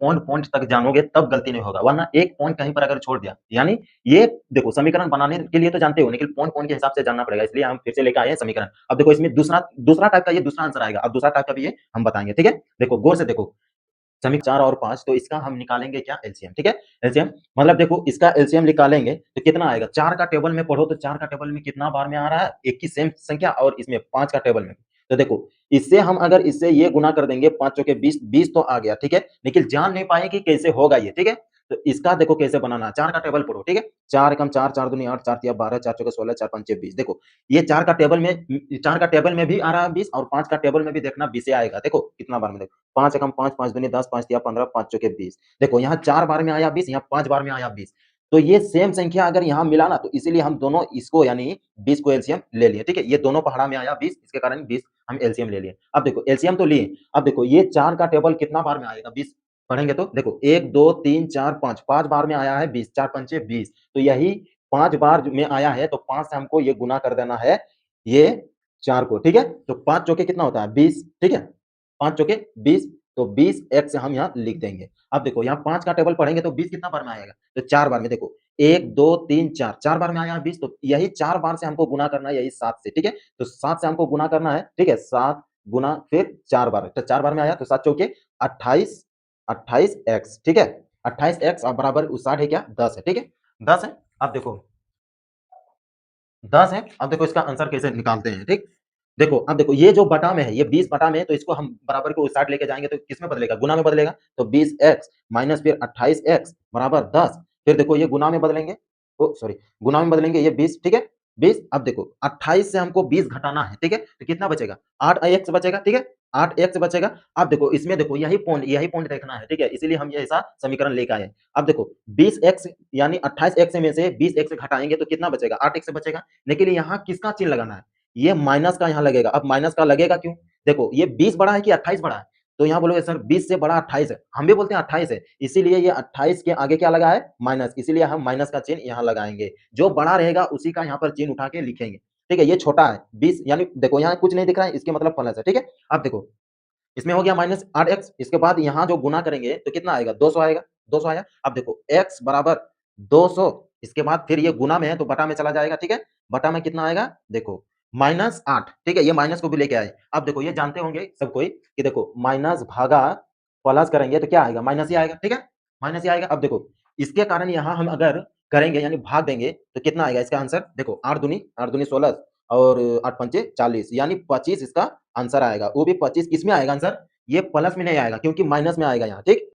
Point point तक जानोगे तब गलती नहीं होगा, वरना एक पॉइंट कहीं पर अगर छोड़ दिया, यानी ये देखो समीकरण बनाने के लिए तो जानते हो, लेकिन पॉइंट पॉइंट के हिसाब से जानना पड़ेगा, इसलिए हम फिर से लेके आए हैं समीकरण। अब देखो इसमें दूसरा दूसरा टाइप का ये दूसरा आंसर आएगा, अब दूसरा टाइप का भी ये हम बताएंगे, ठीक है। देखो गौर से देखो, समीकरण 4 और 5, तो इसका हम निकालेंगे क्या, एलसीएम, ठीक है। एलसीएम मतलब देखो इसका एलसीएम निकालेंगे तो कितना आएगा, 4 का टेबल में पढ़ो तो 4 का टेबल में कितना बार में आ रहा है, एक ही सेम संख्या, और इसमें 5 का टेबल में। तो देखो इससे हम अगर इससे ये गुना कर देंगे, 5 चौके 20, 20 तो आ गया, ठीक है, लेकिन जान नहीं पाए कि कैसे होगा ये, ठीक है। तो इसका देखो कैसे बनाना है, 4 का टेबल पढ़ो, ठीक है। 4 एकम 4, 4 दूनी 8, 4 तिया 12, 4 चौके 16, 4 पंचे 20। देखो ये 4 का टेबल में, 4 का टेबल में भी आ रहा है 20, और 5 का टेबल में भी देखना 20 आएगा। देखो कितना बार में, देखो 5 एकम 5, 5 दूनी 10, 5 तिया 15, 5 चौके 20। देखो यहाँ 4 बार में आया 20, यहाँ 5 बार में आया 20। तो ये सेम संख्या अगर यहाँ मिला ना, तो इसीलिए हम दोनों इसको यानी 20 को एलसीएम ले लिए, ठीक है। ये दोनों पहाड़ा में आया 20, इसके कारण 20 हम एलसीएम ले लिए। अब देखो एलसीएम तो लिए, अब देखो ये 4 का टेबल कितना बार में आएगा, 20 पढ़ेंगे तो देखो 1 2 3 4 5, 5 बार में आया है 20, 4 पंचे 20। तो यही 5 बार में आया है, तो 5 से हमको ये गुना कर देना है ये 4 को, ठीक है। तो 5 चौके कितना होता है 20, ठीक है। 5 चौके 20, तो 20 एक्स हम यहाँ लिख देंगे। अब देखो यहाँ 5 का टेबल पढ़ेंगे तो 20 कितना बार में आएगा, तो 4 बार में। देखो 1 2 3 4, 4 बार में आया है 20, तो यही 4 बार से हमको गुना करना है, यही 7 से, ठीक है। तो 7 से हमको गुना करना है, ठीक है। 7 गुना फिर 4 बार, तो 4 बार में आया, तो 7 चौके 28, 28 एक्स, ठीक है। 28 एक्स और बराबर 60 है क्या, 10 है, ठीक है। 10 है। अब देखो 10 है, अब देखो इसका आंसर कैसे निकालते हैं, ठीक। देखो अब देखो ये जो बटा में है, ये 20 बटा में है, तो इसको हम बराबर को 60 लेके जाएंगे तो किसमें बदलेगा, गुना में बदलेगा। तो 20 एक्स माइनस फिर 28 एक्स बराबर 10। फिर देखो ये गुना में बदलेंगे, ओ सॉरी, गुना में बदलेंगे ये 20, ठीक है। 20, अब देखो 28 से हमको 20 घटाना है, ठीक है, तो कितना बचेगा, 8 एक्स बचेगा, ठीक है। 8 एक्स बचेगा। अब देखो इसमें देखो यही पॉइंट देखना है, ठीक है, इसीलिए हम ये ऐसा समीकरण लेकर आए। अब देखो 20 एक्स यानी 28 एक्स में से 20 एक्स घटाएंगे तो कितना बचेगा, 8 एक्स बचेगा। लेकिन यहाँ किसका चिन्ह लगाना है, ये माइनस का यहाँ लगेगा। अब माइनस का लगेगा क्यों, देखो ये 20 बड़ा है कि 28 बड़ा है, तो यहाँ बोलोगे सर 20 से बड़ा 28 है, हम भी बोलते हैं 28 है, इसीलिए ये 28 के आगे क्या लगा है, माइनस, इसीलिए हम माइनस का चिन्ह यहाँ लगाएंगे। जो बड़ा रहेगा उसी का यहाँ पर चिन्ह उठा के लिखेंगे, ठीक है। ये छोटा है 20, यानी देखो यहाँ कुछ नहीं दिख रहा है, इसके मतलब प्लस है, ठीक है। अब देखो इसमें हो गया माइनस 8 एक्स, इसके बाद यहाँ जो गुना करेंगे तो कितना आएगा, 200 आएगा, 200 आया। अब देखो एक्स बराबर 200, इसके बाद फिर ये गुना में है तो बटा में चला जाएगा, ठीक है। बटा में कितना आएगा, देखो माइनस 8, ठीक है, ये माइनस को भी लेके आए। अब देखो ये जानते होंगे सब कोई कि देखो माइनस भागा प्लस करेंगे तो क्या आएगा, माइनस ही आएगा, ठीक है, माइनस ही आएगा। अब देखो इसके कारण यहाँ हम अगर करेंगे यानी भाग देंगे तो कितना आएगा इसका आंसर, देखो 8 दूनी 16 और 8 पंचे 40, यानी 25 इसका आंसर आएगा। वो भी 25 किसमें आएगा आंसर, ये प्लस में नहीं आएगा क्योंकि माइनस में आएगा यहाँ, ठीक।